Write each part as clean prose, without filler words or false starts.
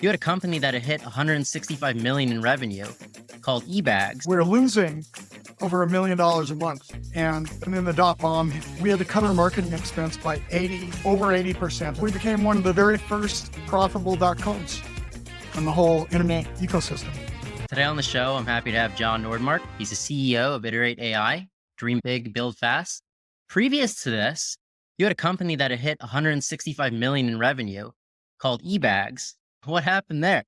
You had a company that had hit 165 million in revenue called eBags. We're losing over $1 million a month. And in the .bomb, we had to cut our marketing expense by over 80%. We became one of the very first profitable .coms in the whole internet ecosystem. Today on the show, I'm happy to have Jon Nordmark. He's the CEO of Iterate.ai, Dream Big, Build Fast. Previous to this, you had a company that had hit 165 million in revenue called eBags. What happened there?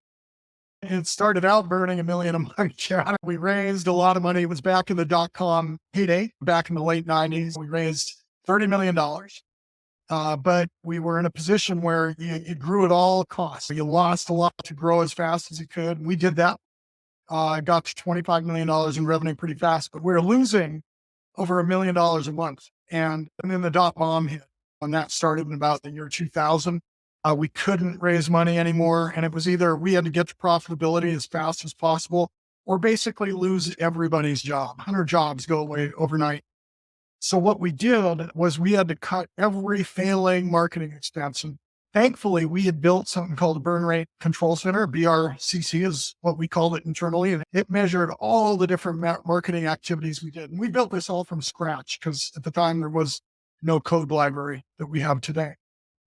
It started out burning $1 million a month. Yeah. We raised a lot of money. It was back in the .com heyday, back in the late 90s. We raised $30 million. But we were in a position where you grew at all costs. You lost a lot to grow as fast as you could. We did that. Got to $25 million in revenue pretty fast, but we were losing over $1 million a month. And then the .bomb hit, and that started in about the year 2000. We couldn't raise money anymore. And it was either we had to get to profitability as fast as possible, or basically lose everybody's job. 100 jobs go away overnight. So what we did was we had to cut every failing marketing expense. And thankfully, we had built something called a burn rate control center. BRCC is what we called it internally. And it measured all the different marketing activities we did. And we built this all from scratch because at the time there was no code library that we have today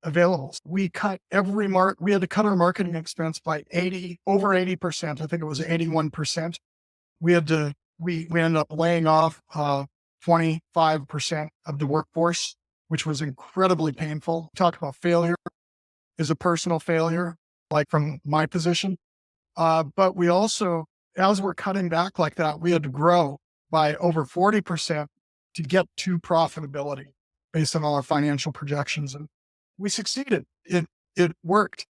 available. We cut we had to cut our marketing expense by over 80%. I think it was 81%. We ended up laying off 25% of the workforce, which was incredibly painful. Talk about failure is a personal failure, like from my position. But we also, as we're cutting back like that, we had to grow by over 40% to get to profitability based on all our financial projections. And we succeeded. It worked.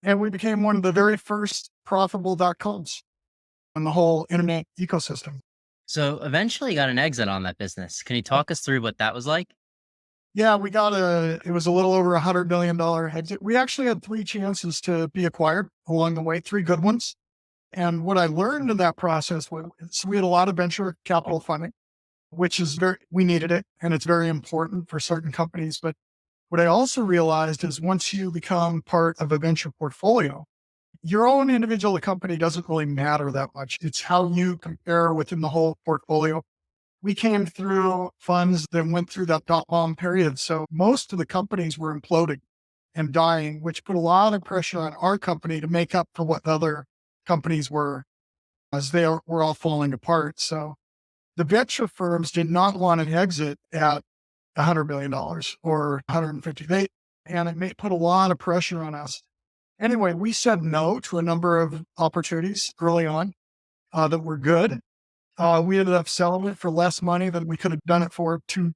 And we became one of the very first profitable .coms in the whole internet ecosystem. So eventually you got an exit on that business. Can you talk us through what that was like? Yeah, it was a little over $100 million exit. We actually had 3 chances to be acquired along the way, 3 good ones. And what I learned in that process was we had a lot of venture capital funding, which is we needed it. And it's very important for certain companies. But what I also realized is once you become part of a venture portfolio, your own individual company doesn't really matter that much. It's how you compare within the whole portfolio. We came through funds that went through that .bomb period. So most of the companies were imploding and dying, which put a lot of pressure on our company to make up for what the other companies were as they were all falling apart. So the venture firms did not want to exit at $100 million or 150. And it put a lot of pressure on us. Anyway, we said no to a number of opportunities early on that were good. We ended up selling it for less money than we could have done it for 10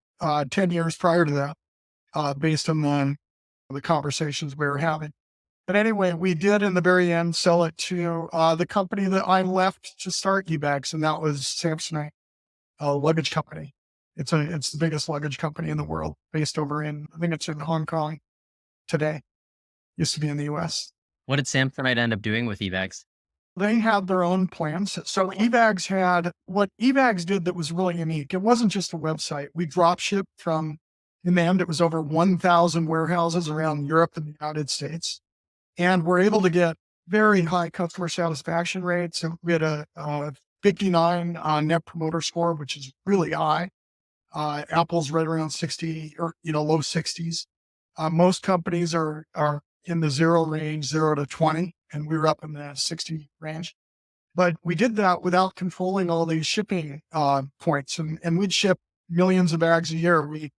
years prior to that, based on the conversations we were having. But anyway, we did in the very end sell it to the company that I left to start eBags, and that was Samsonite, a luggage company. It's the biggest luggage company in the world, based over I think it's in Hong Kong today. Used to be in the US. What did Samsonite end up doing with eBags? They had their own plans. So what eBags did that was really unique. It wasn't just a website. We drop shipped from, in the end, it was over 1,000 warehouses around Europe and the United States. And we're able to get very high customer satisfaction rates. And we had a 59 net promoter score, which is really high. Apple's right around 60 or, low 60s. Most companies are in the 0 range, 0 to 20, and we were up in the 60 range. But we did that without controlling all these shipping points, and we'd ship millions of bags a year. We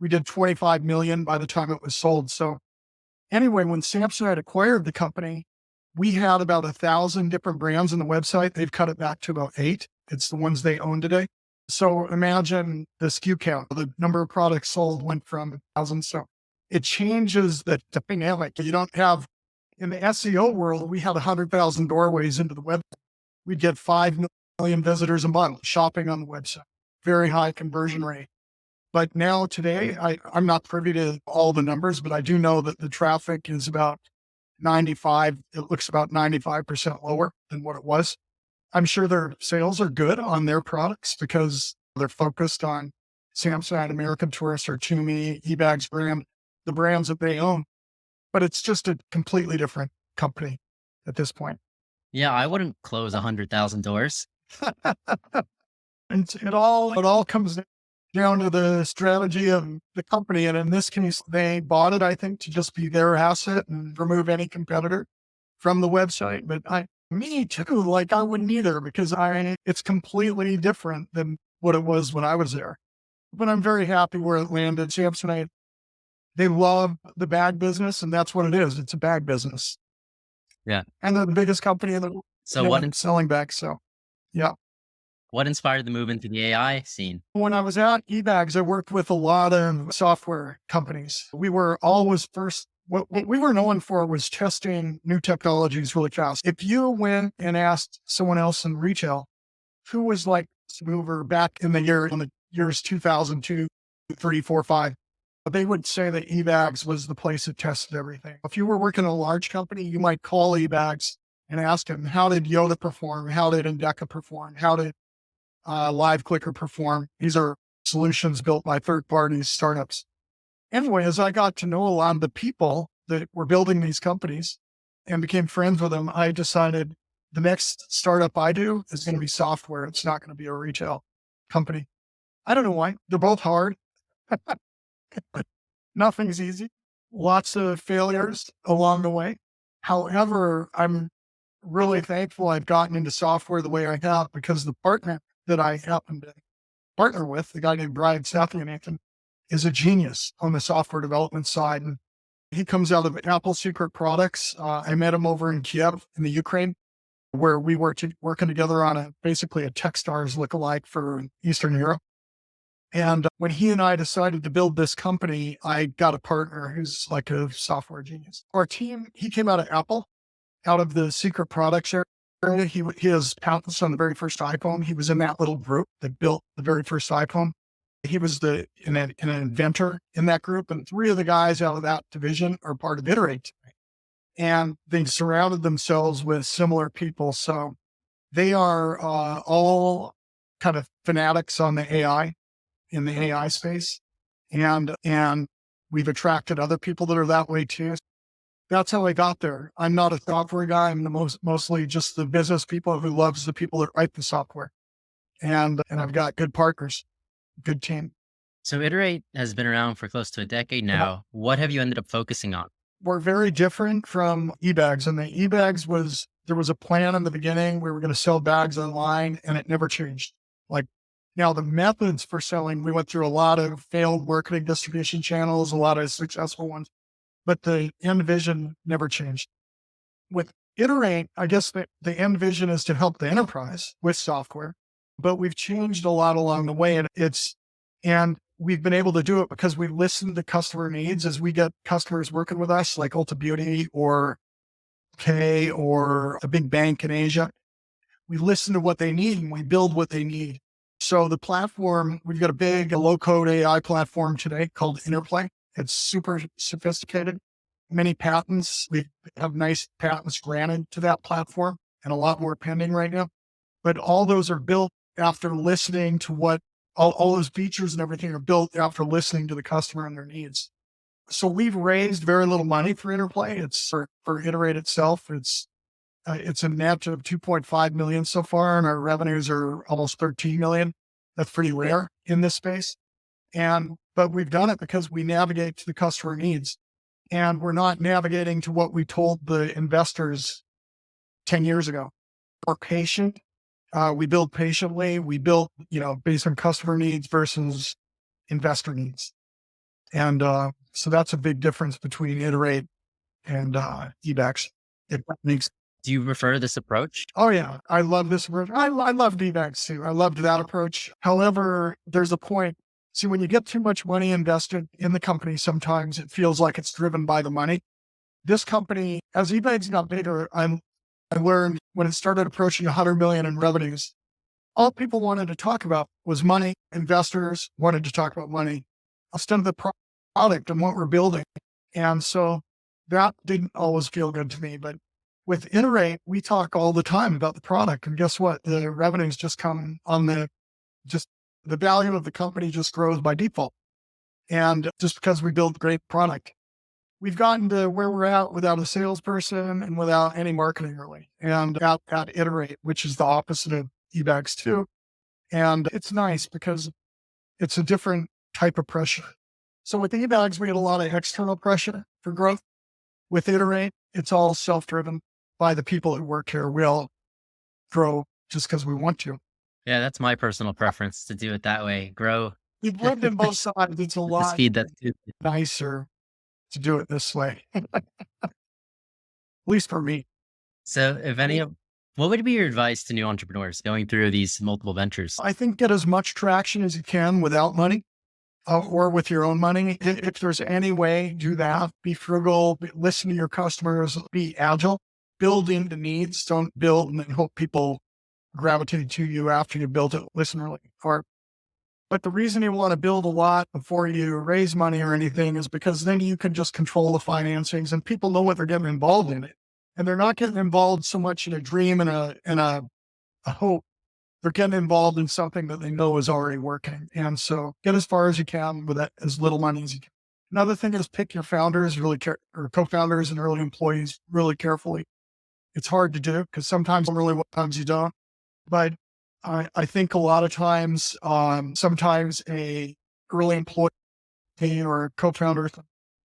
did 25 million by the time it was sold. So anyway, when Samsonite acquired the company, we had about 1,000 different brands on the website. They've cut it back to about 8. It's the ones they own today. So imagine the SKU count. The number of products sold went from 1,000. So it changes the dynamic. You don't have, in the SEO world, we had 100,000 doorways into the web. We'd get 5 million visitors a month shopping on the website. Very high conversion rate. But now today, I'm not privy to all the numbers, but I do know that the traffic is about 95. It looks about 95% lower than what it was. I'm sure their sales are good on their products because they're focused on Samsonite, American Tourister, Tumi, eBags brand, the brands that they own. But it's just a completely different company at this point. Yeah, I wouldn't close 100,000 doors. And it all comes down to the strategy of the company. And in this case, they bought it, I think, to just be their asset and remove any competitor from the website. But me too, like I wouldn't either because it's completely different than what it was when I was there. But I'm very happy where it landed. Samsonite, they love the bag business, and that's what it is. It's a bag business. Yeah. And they're the biggest company in the world So what selling bags. So, yeah. what inspired the move into the AI scene? When I was at eBags, I worked with a lot of software companies. We were always first. What we were known for was testing new technologies really fast. If you went and asked someone else in retail who was like this mover back in the years 2002, 3, 4, 5, they would say that eBags was the place that tested everything. If you were working in a large company, you might call eBags and ask them, how did Yoda perform? How did Endeca perform? How did Live Clicker perform? These are solutions built by third-party startups. Anyway, as I got to know a lot of the people that were building these companies and became friends with them, I decided the next startup I do is going to be software. It's not going to be a retail company. I don't know why. They're both hard. Nothing's easy. Lots of failures along the way. However, I'm really thankful I've gotten into software the way I have because the partner that I happen to partner with, the guy named Brian Sathianathan, is a genius on the software development side. And he comes out of Apple Secret Products. I met him over in Kiev in the Ukraine, where we were working together on basically a Techstars lookalike for Eastern Europe. And when he and I decided to build this company, I got a partner who's like a software genius. Our team, he came out of Apple, out of the secret products area. He has patents on the very first iPhone. He was in that little group that built the very first iPhone. He was an inventor in that group. And 3 of the guys out of that division are part of Iterate. And they surrounded themselves with similar people. So they are all kind of fanatics on the AI, in the AI space. And we've attracted other people that are that way too. That's how I got there. I'm not a software guy. I'm mostly just the business people who loves the people that write the software. And I've got good partners, good team. So Iterate has been around for close to a decade now. What have you ended up focusing on? We're very different from eBags. And the eBags there was a plan in the beginning. We were going to sell bags online and it never changed. Like now the methods for selling, we went through a lot of failed marketing distribution channels, a lot of successful ones, but the end vision never changed. With Iterate, I guess the end vision is to help the enterprise with software, but we've changed a lot along the way. And we've been able to do it because we listen to customer needs as we get customers working with us, like Ulta Beauty or K or a big bank in Asia. We listen to what they need and we build what they need. So the platform, we've got a low-code AI platform today called Interplay. It's super sophisticated. Many patents. We have nice patents granted to that platform and a lot more pending right now. But all those are built after listening to what all those features and everything are built after listening to the customer and their needs. So we've raised very little money for Interplay. It's for Iterate itself. It's a net of 2.5 million so far, and our revenues are almost 13 million. That's pretty rare in this space. But we've done it because we navigate to the customer needs, and we're not navigating to what we told the investors 10 years ago. We're patient. We build patiently. We build, based on customer needs versus investor needs. And so that's a big difference between Iterate and eBags. It makes. Do you prefer this approach? Oh yeah, I love this approach. I love eBags too. I loved that approach. However, there's a point. See, when you get too much money invested in the company, sometimes it feels like it's driven by the money. This company, as eBags got bigger, I learned when it started approaching 100 million in revenues, all people wanted to talk about was money. Investors wanted to talk about money instead of the product and what we're building. And so that didn't always feel good to me. But with Iterate, we talk all the time about the product. And guess what? The revenues just come on the value of the company just grows by default. And just because we build great product. we've gotten to where we're at without a salesperson and without any marketing really. And at Iterate, which is the opposite of eBags too. And it's nice because it's a different type of pressure. So with eBags, we get a lot of external pressure for growth. With Iterate, it's all self-driven by the people that work here. We'll grow just because we want to. Yeah, that's my personal preference to do it that way. Grow We've lived in both sides. It's a at the lot speed that's good. nicer to do it this way, at least for me. So if any of, what would be your advice to new entrepreneurs going through these multiple ventures? I think get as much traction as you can without money or with your own money. If there's any way, do that. Be frugal, listen to your customers, be agile, build into needs. Don't build and then hope people gravitate to you after you build it. Listen really hard. But the reason you want to build a lot before you raise money or anything is because then you can just control the financings and people know what they're getting involved in it. And they're not getting involved so much in a dream and a hope. They're getting involved in something that they know is already working. And so get as far as you can with that, as little money as you can. Another thing is pick your founders or co-founders and early employees really carefully. It's hard to do because sometimes you don't. But I think a lot of times, sometimes a early employee or a co-founder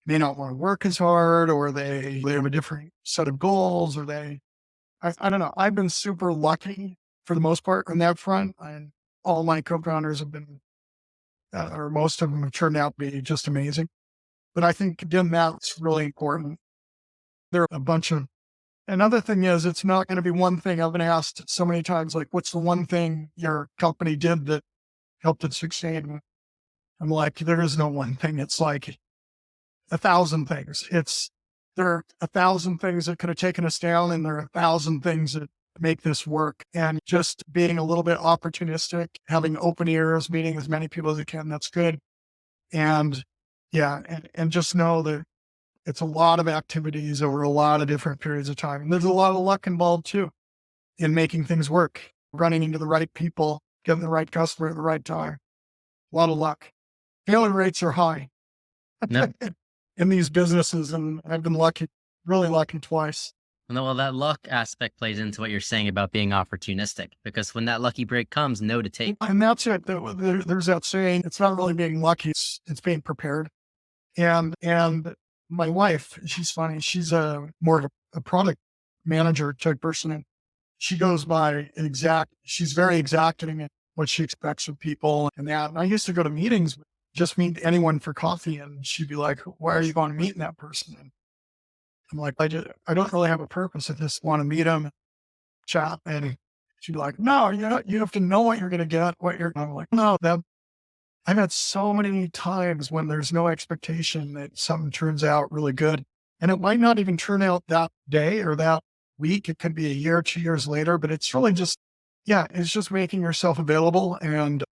may not want to work as hard, or they have a different set of goals, or I don't know. I've been super lucky for the most part on that front. And all my co-founders have been, or most of them have turned out to be just amazing. But I think again, that's really important. There are a bunch of, another thing is it's not going to be one thing. I've been asked so many times, like, what's the one thing your company did that helped it succeed? And I'm like, there is no one thing. It's like 1,000 things. There are 1,000 things that could have taken us down, and there are 1,000 things that make this work. And just being a little bit opportunistic, having open ears, meeting as many people as you can, that's good. And yeah, and just know that it's a lot of activities over a lot of different periods of time. And there's a lot of luck involved too in making things work, running into the right people, getting the right customer at the right time. A lot of luck. Failure rates are high No, in these businesses. And I've been lucky, really lucky twice. no, well, that luck aspect plays into what you're saying about being opportunistic, because when that lucky break comes, know to take. And that's it. There's that saying, it's not really being lucky, it's being prepared. And my wife, she's funny. She's more of a product manager type person. And she goes by she's very exacting at what she expects of people and that. And I used to go to meetings, just meet anyone for coffee. And she'd be like, why are you going to meet that person? And I'm like, I don't really have a purpose. I just want to meet them, chat. And she'd be like, no, you have to know what you're going to get, I'm like, no, I've had so many times when there's no expectation that something turns out really good. And it might not even turn out that day or that week. It could be a year, 2 years later, but it's really just, it's just making yourself available and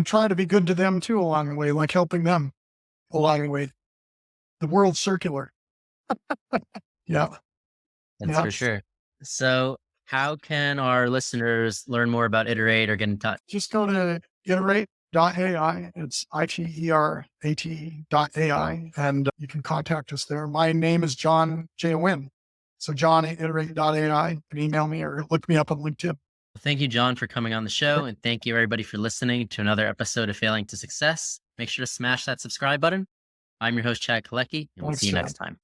try to be good to them too along the way, like helping them along the way. The world's circular. Yeah. That's for sure. So how can our listeners learn more about Iterate or get in touch? Just go to Iterate.ai. It's Iterate.ai. And you can contact us there. My name is Jon, Jon. So Jon at Iterate.ai. You can email me or look me up on LinkedIn. Thank you, Jon, for coming on the show. And thank you, everybody, for listening to another episode of Failing to Success. Make sure to smash that subscribe button. I'm your host, Chad Kalecki, and we'll see you next time.